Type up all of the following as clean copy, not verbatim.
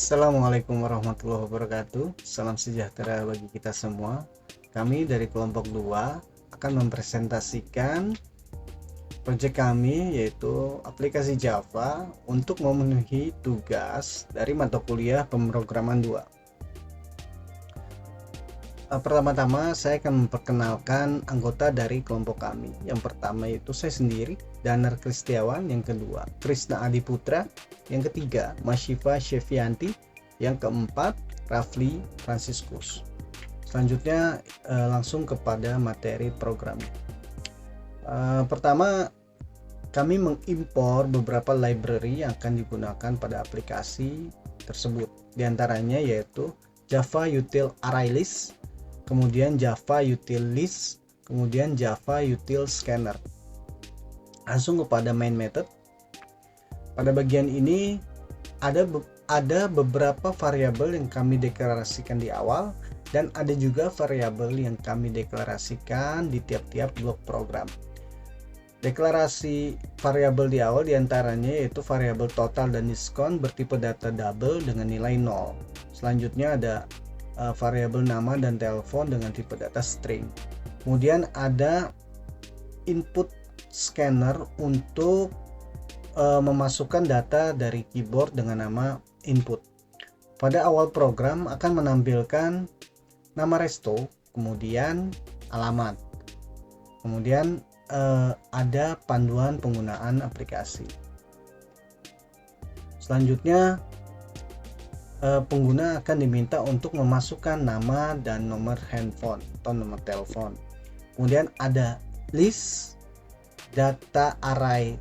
Assalamualaikum warahmatullahi wabarakatuh. Salam sejahtera bagi kita semua. Kami dari kelompok 2 akan mempresentasikan proyek kami, yaitu aplikasi Java untuk memenuhi tugas dari mata kuliah pemrograman 2. Pertama-tama saya akan memperkenalkan anggota dari kelompok kami. Yang pertama itu saya sendiri, Danar Kristiawan. Yang kedua, Krisna Adiputra. Yang ketiga, Masyifa Syefianti. Yang keempat, Rafli Franciscus. Selanjutnya langsung kepada materi program. Pertama, kami mengimpor beberapa library yang akan digunakan pada aplikasi tersebut. Di antaranya yaitu Java Util Array List, kemudian Java Util List, kemudian Java Util Scanner. Langsung kepada main method. Pada bagian ini ada beberapa variabel yang kami deklarasikan di awal, dan ada juga variabel yang kami deklarasikan di tiap-tiap blok program. Deklarasi variabel di awal diantaranya yaitu variabel total dan diskon bertipe data double dengan nilai 0. Selanjutnya ada variabel nama dan telepon dengan tipe data string. Kemudian ada input scanner untuk memasukkan data dari keyboard dengan nama input. Pada awal program akan menampilkan nama resto, kemudian alamat, kemudian ada panduan penggunaan aplikasi. Selanjutnya pengguna akan diminta untuk memasukkan nama dan nomor handphone atau nomor telepon. Kemudian ada list data array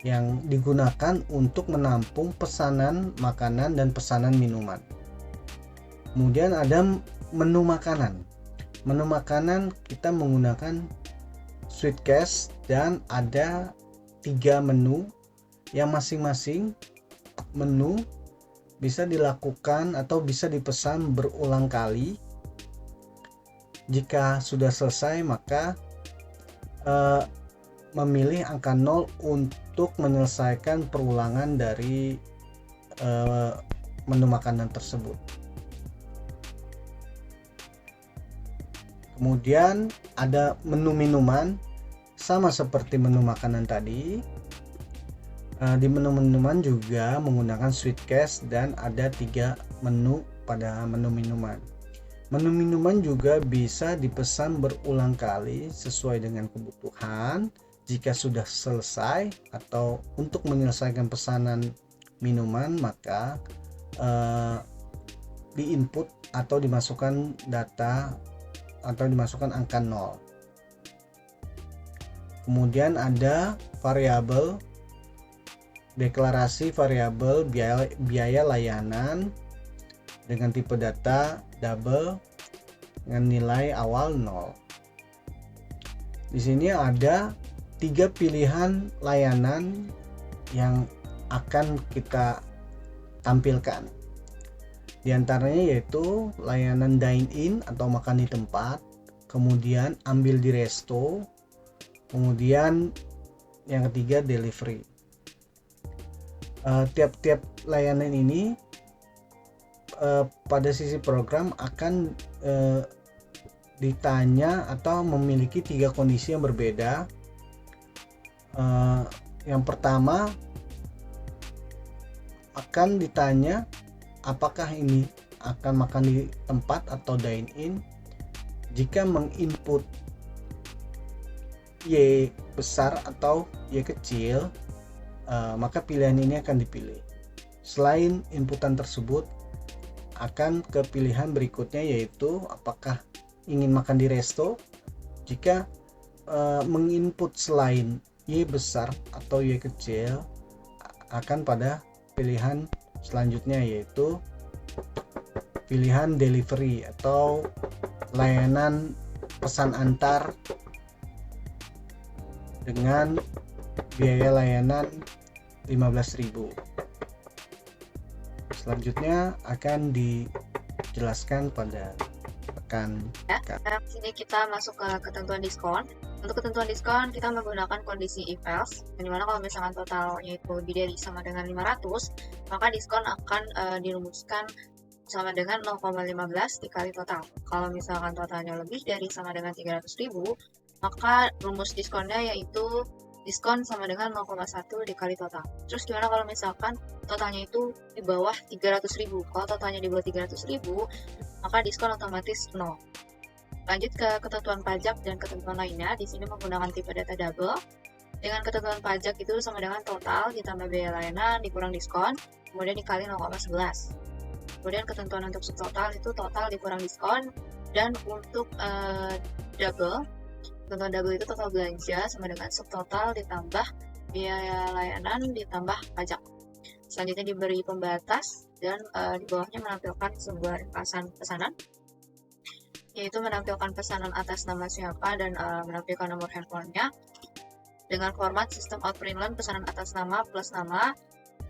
yang digunakan untuk menampung pesanan makanan dan pesanan minuman. Kemudian ada menu makanan. Menu makanan kita menggunakan Sweetcast dan ada 3 menu yang masing-masing menu bisa dilakukan atau bisa dipesan berulang kali. Jika sudah selesai maka memilih angka 0 untuk menyelesaikan perulangan dari menu makanan tersebut. Kemudian ada menu minuman, sama seperti menu makanan tadi. Di menu minuman juga menggunakan Sweetcast dan ada 3 menu pada menu minuman. Menu minuman juga bisa dipesan berulang kali sesuai dengan kebutuhan. Jika sudah selesai atau untuk menyelesaikan pesanan minuman maka diinput atau dimasukkan data atau dimasukkan angka 0. Kemudian ada variabel deklarasi variabel biaya layanan dengan tipe data double dengan nilai awal 0. Di sini ada 3 pilihan layanan yang akan kita tampilkan. Di antaranya yaitu layanan dine-in atau makan di tempat, kemudian ambil di resto, kemudian yang ketiga delivery. Tiap-tiap layanan ini pada sisi program akan ditanya atau memiliki 3 kondisi yang berbeda. Yang pertama akan ditanya apakah ini akan makan di tempat atau dine-in. Jika menginput Y besar atau Y kecil, maka pilihan ini akan dipilih. Selain inputan tersebut, akan ke pilihan berikutnya yaitu apakah ingin makan di resto. Jika menginput selain Y besar atau Y kecil, akan pada pilihan selanjutnya yaitu pilihan delivery atau layanan pesan antar dengan biaya layanan 15.000. Selanjutnya akan dijelaskan pada rekan. Sini kita masuk ke ketentuan diskon. Untuk ketentuan diskon, kita menggunakan kondisi if else, yang dimana kalau misalkan totalnya itu lebih dari sama dengan 500, maka diskon akan dirumuskan sama dengan 0,15 dikali total. Kalau misalkan totalnya lebih dari sama dengan 300.000, maka rumus diskonnya yaitu diskon sama dengan 0,1 dikali total. Terus gimana kalau misalkan totalnya itu di bawah 300.000? Kalau totalnya di bawah 300.000, maka diskon otomatis 0. Lanjut ke ketentuan pajak dan ketentuan lainnya. Di sini menggunakan tipe data double. Dengan ketentuan pajak itu sama dengan total ditambah biaya layanan dikurang diskon, kemudian dikali 0,11. Kemudian ketentuan untuk subtotal itu total dikurang diskon, dan untuk double, ketentuan double itu total belanja sama dengan subtotal ditambah biaya layanan ditambah pajak. Selanjutnya diberi pembatas, dan di bawahnya menampilkan sebuah ringkasan pesanan, yaitu menampilkan pesanan atas nama siapa dan menampilkan nomor handphonenya dengan format sistem out print line pesanan atas nama plus nama,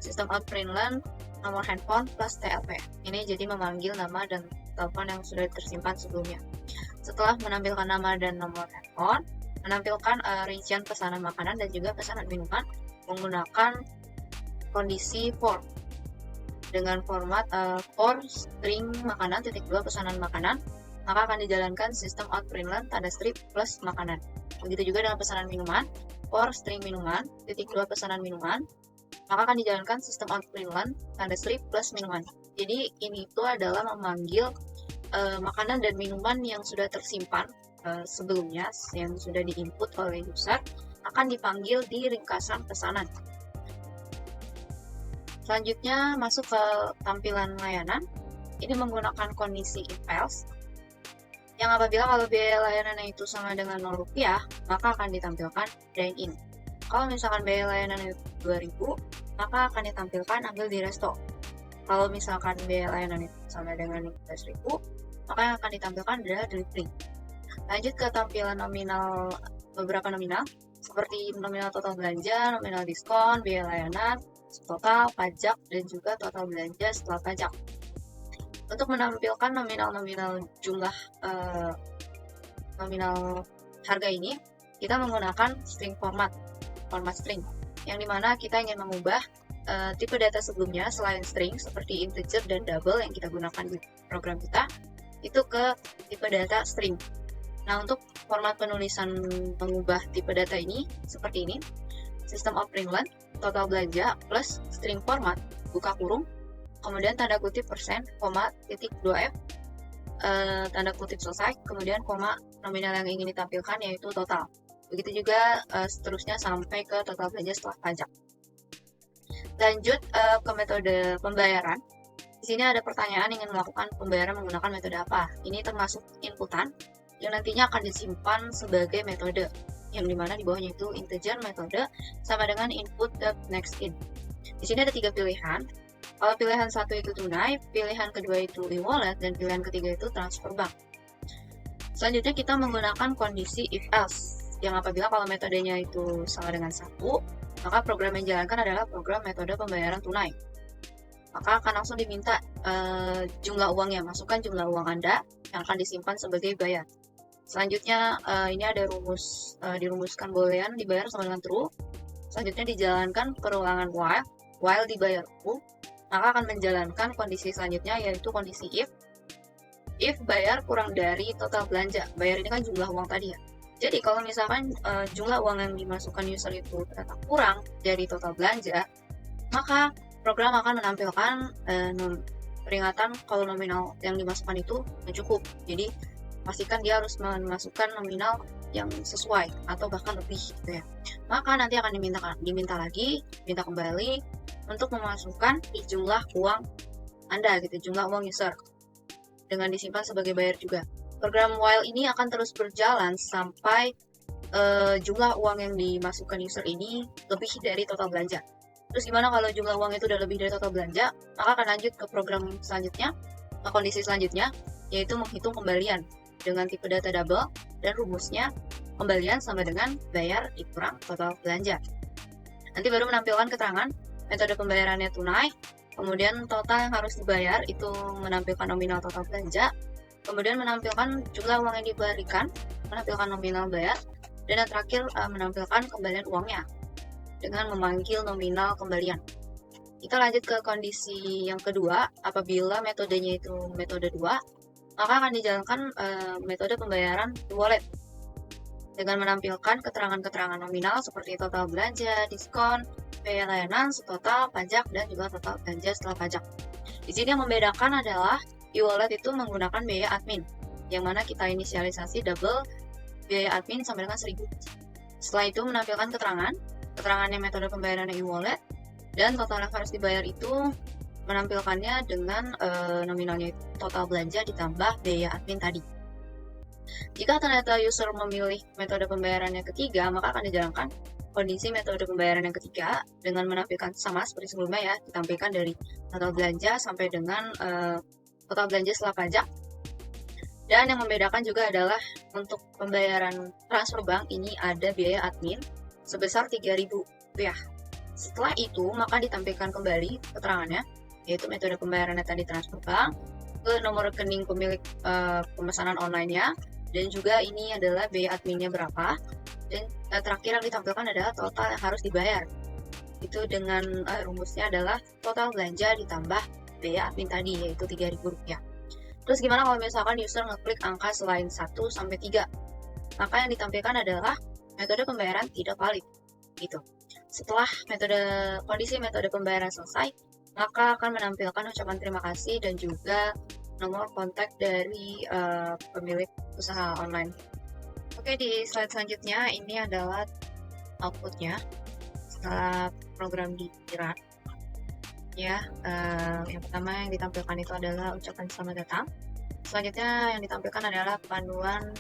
sistem out print line nomor handphone plus TLP. Ini jadi memanggil nama dan telepon yang sudah tersimpan sebelumnya. Setelah menampilkan nama dan nomor handphone, menampilkan rincian pesanan makanan dan juga pesanan minuman menggunakan kondisi for dengan format for string makanan titik 2 pesanan makanan, maka akan dijalankan sistem out print line tanda strip plus makanan. Begitu juga dengan pesanan minuman, for string minuman titik 2 pesanan minuman, maka akan dijalankan sistem out print line tanda strip plus minuman. Jadi ini itu adalah memanggil makanan dan minuman yang sudah tersimpan sebelumnya, yang sudah diinput oleh user, akan dipanggil di ringkasan pesanan. Selanjutnya masuk ke tampilan layanan. Ini menggunakan kondisi if else, yang apabila kalau biaya layanannya itu sama dengan Rp0, maka akan ditampilkan dine-in. Kalau misalkan biaya layanan itu 2.000, maka akan ditampilkan ambil di resto. Kalau misalkan biaya layanan itu sama dengan 15.000, maka yang akan ditampilkan adalah delivery. Lanjut ke tampilan nominal, beberapa nominal, seperti nominal total belanja, nominal diskon, biaya layanan, total, pajak, dan juga total belanja setelah pajak. Untuk menampilkan nominal-nominal jumlah nominal harga ini, kita menggunakan string format string, yang dimana kita ingin mengubah tipe data sebelumnya selain string seperti integer dan double yang kita gunakan di program kita, itu ke tipe data string. Nah, untuk format penulisan mengubah tipe data ini seperti ini: system out print line total belanja plus string format buka kurung, kemudian tanda kutip persen, koma, titik 2F, tanda kutip selesai, kemudian koma, nominal yang ingin ditampilkan yaitu total. Begitu juga seterusnya sampai ke total belanja setelah pajak. Lanjut ke metode pembayaran. Di sini ada pertanyaan ingin melakukan pembayaran menggunakan metode apa. Ini termasuk inputan yang nantinya akan disimpan sebagai metode, yang dimana di bawahnya itu integer metode sama dengan input next in. Di sini ada 3 pilihan. Kalau pilihan 1 itu tunai, pilihan kedua itu e-wallet, dan pilihan ketiga itu transfer bank. Selanjutnya kita menggunakan kondisi if else, yang apabila kalau metodenya itu sama dengan 1, maka program yang dijalankan adalah program metode pembayaran tunai. Maka akan langsung diminta jumlah uangnya, masukkan jumlah uang Anda yang akan disimpan sebagai bayar. Selanjutnya ini ada dirumuskan boolean dibayar sama dengan true. Selanjutnya dijalankan perulangan while dibayar true, maka akan menjalankan kondisi selanjutnya, yaitu kondisi if bayar kurang dari total belanja. Bayar ini kan jumlah uang tadi ya. Jadi kalau misalkan jumlah uang yang dimasukkan user itu ternyata kurang dari total belanja, maka program akan menampilkan peringatan kalau nominal yang dimasukkan itu cukup. Jadi pastikan dia harus memasukkan nominal yang sesuai atau bahkan lebih gitu ya. Maka nanti akan diminta kembali untuk memasukkan jumlah uang Anda gitu, jumlah uang user, dengan disimpan sebagai bayar juga. Program while ini akan terus berjalan sampai jumlah uang yang dimasukkan user ini lebih dari total belanja. Terus gimana kalau jumlah uang itu udah lebih dari total belanja? Maka akan lanjut ke program selanjutnya, ke kondisi selanjutnya, yaitu menghitung kembalian dengan tipe data double, dan rumusnya kembalian sama dengan bayar dikurang total belanja. Nanti baru menampilkan keterangan metode pembayarannya tunai, kemudian total yang harus dibayar itu menampilkan nominal total belanja, kemudian menampilkan jumlah uang yang diberikan, menampilkan nominal bayar, Dan yang terakhir menampilkan kembalian uangnya dengan memanggil nominal kembalian. Kita lanjut ke kondisi yang kedua. Apabila metodenya itu metode 2, maka akan dijalankan metode pembayaran e-wallet dengan menampilkan keterangan-keterangan nominal seperti total belanja, diskon, biaya layanan, total pajak, dan juga total belanja setelah pajak. Di sini yang membedakan adalah e-wallet itu menggunakan biaya admin, yang mana kita inisialisasi double biaya admin sampai dengan 1.000. Setelah itu menampilkan keterangannya metode pembayaran e-wallet, dan total yang harus dibayar itu menampilkannya dengan nominalnya total belanja ditambah biaya admin tadi. Jika ternyata user memilih metode pembayaran yang ketiga, maka akan dijalankan kondisi metode pembayaran yang ketiga dengan menampilkan sama seperti sebelumnya ya, ditampilkan dari total belanja sampai dengan total belanja setelah pajak. Dan yang membedakan juga adalah untuk pembayaran transfer bank ini ada biaya admin sebesar Rp3.000. Setelah itu maka ditampilkan kembali keterangannya, yaitu metode pembayarannya tadi transfer bank, ke nomor rekening pemilik pemesanan online-nya, dan juga ini adalah biaya adminnya berapa, dan terakhir yang ditampilkan adalah total yang harus dibayar. Itu dengan rumusnya adalah total belanja ditambah biaya admin tadi, yaitu Rp3.000. Terus gimana kalau misalkan user ngeklik angka selain 1 sampai 3? Maka yang ditampilkan adalah metode pembayaran tidak valid. Gitu. Setelah kondisi metode pembayaran selesai, maka akan menampilkan ucapan terima kasih dan juga nomor kontak dari pemilik usaha online. Oke, di slide selanjutnya ini adalah outputnya setelah program di-run. Ya, yang pertama yang ditampilkan itu adalah ucapan selamat datang. Selanjutnya yang ditampilkan adalah panduan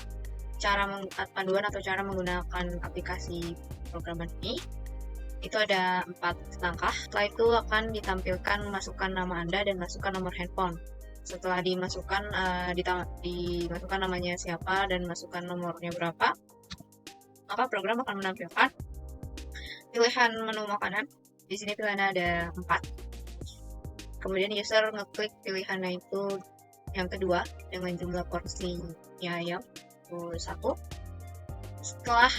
atau cara menggunakan aplikasi programan ini. Itu ada 4 langkah. Setelah itu akan ditampilkan masukkan nama Anda dan masukkan nomor handphone. Setelah dimasukkan namanya siapa dan masukkan nomornya berapa, maka program akan menampilkan pilihan menu makanan. Di sini pilihannya ada 4. Kemudian user ngeklik pilihannya itu yang kedua dengan jumlah porsinya ayam 1. Setelah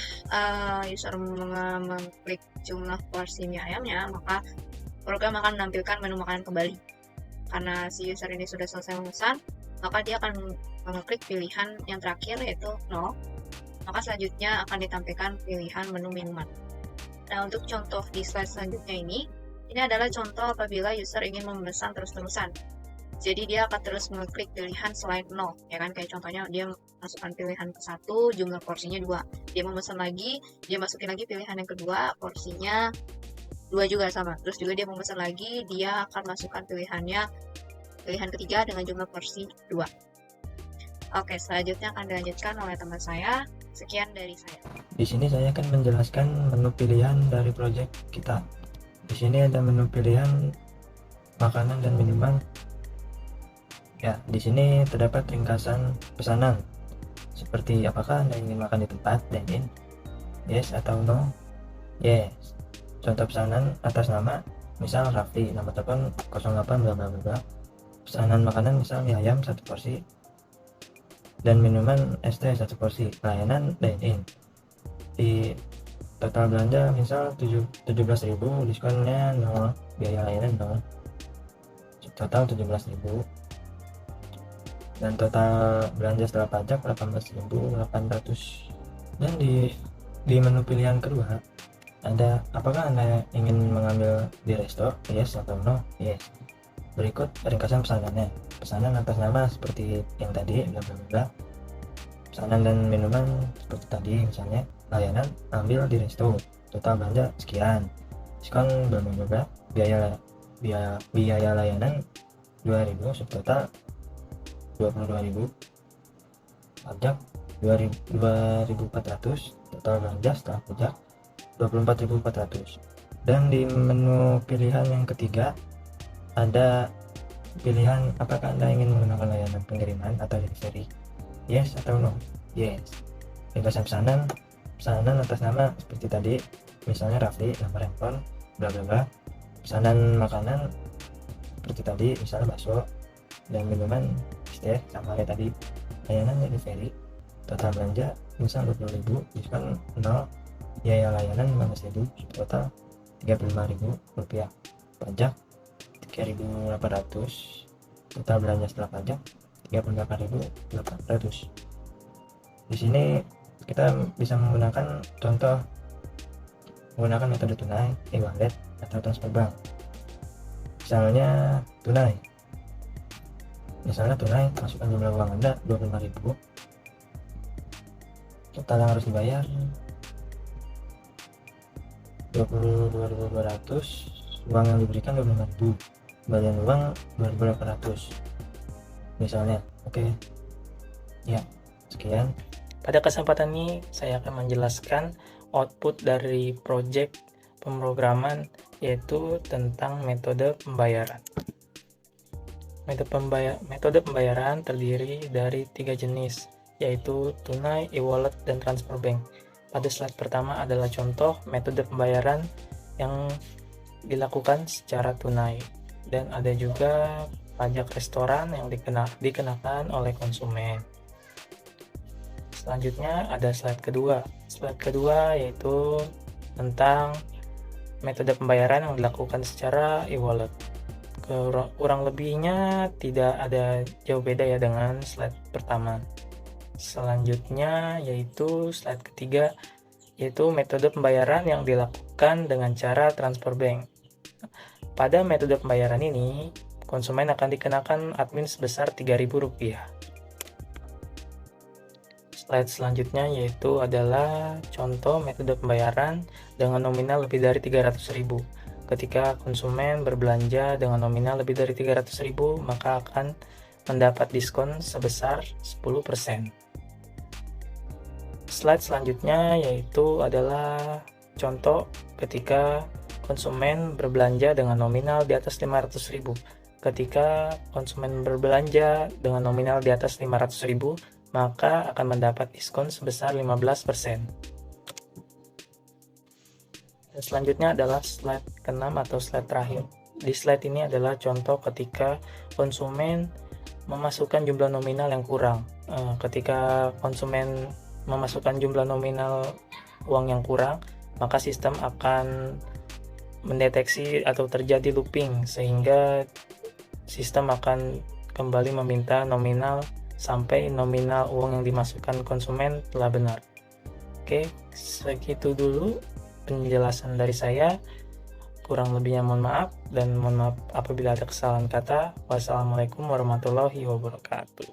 user mengklik jumlah porsi mie ayamnya, maka program akan menampilkan menu makanan kembali. Karena si user ini sudah selesai memesan, maka dia akan mengklik pilihan yang terakhir yaitu 0. Maka selanjutnya akan ditampilkan pilihan menu minuman. Nah, untuk contoh di slide selanjutnya ini adalah contoh apabila user ingin memesan terus-terusan. Jadi dia akan terus mengklik pilihan selain 0, ya kan? Kayak contohnya dia masukkan pilihan ke 1, jumlah porsinya 2. Dia memesan lagi, dia masukin lagi pilihan yang kedua, porsinya 2 juga sama. Terus juga dia memesan lagi, dia akan masukkan pilihan ketiga dengan jumlah porsi 2. Oke, selanjutnya akan dilanjutkan oleh teman saya. Sekian dari saya. Di sini saya akan menjelaskan menu pilihan dari project kita. Di sini ada menu pilihan makanan dan minuman. Ya, di sini terdapat ringkasan pesanan. Seperti apakah Anda ingin makan di tempat dine-in? Yes atau no? Yes. Contoh pesanan atas nama, misal Raffi, nomor telepon 08 bla bla bla. Pesanan makanan misal mie ayam 1 porsi dan minuman es teh 1 porsi. Layanan dine-in. Di total belanja misal 17.000, diskonnya 0, biaya layanan 0. Total 17.000. Dan total belanja setelah pajak 18.800. Dan di menu pilihan kedua ada apakah Anda ingin mengambil di resto? Yes atau no? Yes. Berikut ringkasan pesanannya. Pesanan atas nama seperti yang tadi, bla bla bla. Pesanan dan minuman seperti tadi, misalnya layanan ambil di resto, total belanja sekian, diskon bla bla bla, biaya layanan 2.000, subtotal 22.000, pajak 2.400, total belanja setelah pajak 24.400. Dan di menu pilihan yang ketiga ada pilihan apakah Anda ingin menggunakan layanan pengiriman atau delivery? Yes atau no? Yes. Ringkasan pesanan atas nama seperti tadi, misalnya Raffi, nomor handphone bla bla bla. Pesanan makanan seperti tadi, misalnya bakso, dan minuman es teh sama kayak tadi. Layanan delivery, total belanja misal 20.000, diskon 0, biaya layanan 15.000, total 35.000 rupiah, pajak 3.800, total belanja setelah pajak 38.800. Di sini kita bisa menggunakan metode tunai, e-wallet, atau transfer bank. Misalnya tunai, masukkan jumlah uang Anda 25.000, total yang harus dibayar 22.200, uang yang diberikan 25.000, kembalian uang 2.800 misalnya. Oke. Ya, sekian. Pada kesempatan ini saya akan menjelaskan output dari project pemrograman, yaitu tentang metode pembayaran. Metode pembayaran terdiri dari 3 jenis, yaitu tunai, e-wallet, dan transfer bank. Pada slide pertama adalah contoh metode pembayaran yang dilakukan secara tunai, dan ada juga pajak restoran yang dikenakan oleh konsumen. Selanjutnya ada slide kedua. Slide kedua yaitu tentang metode pembayaran yang dilakukan secara e-wallet. Kurang lebihnya tidak ada jauh beda ya dengan slide pertama. Selanjutnya yaitu slide ketiga, yaitu metode pembayaran yang dilakukan dengan cara transfer bank. Pada metode pembayaran ini, konsumen akan dikenakan admin sebesar Rp3.000. Slide selanjutnya yaitu adalah contoh metode pembayaran dengan nominal lebih dari Rp300.000. Ketika konsumen berbelanja dengan nominal lebih dari Rp300.000, maka akan mendapat diskon sebesar 10%. Slide selanjutnya yaitu adalah contoh ketika konsumen berbelanja dengan nominal di atas Rp500.000. Ketika konsumen berbelanja dengan nominal di atas Rp500.000, maka akan mendapat diskon sebesar 15%. Dan selanjutnya adalah slide ke-6 atau slide terakhir. Di slide ini adalah contoh ketika konsumen memasukkan jumlah nominal yang kurang. Ketika konsumen memasukkan jumlah nominal uang yang kurang, maka sistem akan mendeteksi atau terjadi looping, sehingga sistem akan kembali meminta nominal sampai nominal uang yang dimasukkan konsumen telah benar. Oke, segitu dulu penjelasan dari saya. Kurang lebihnya mohon maaf, dan mohon maaf apabila ada kesalahan kata. Wassalamualaikum warahmatullahi wabarakatuh.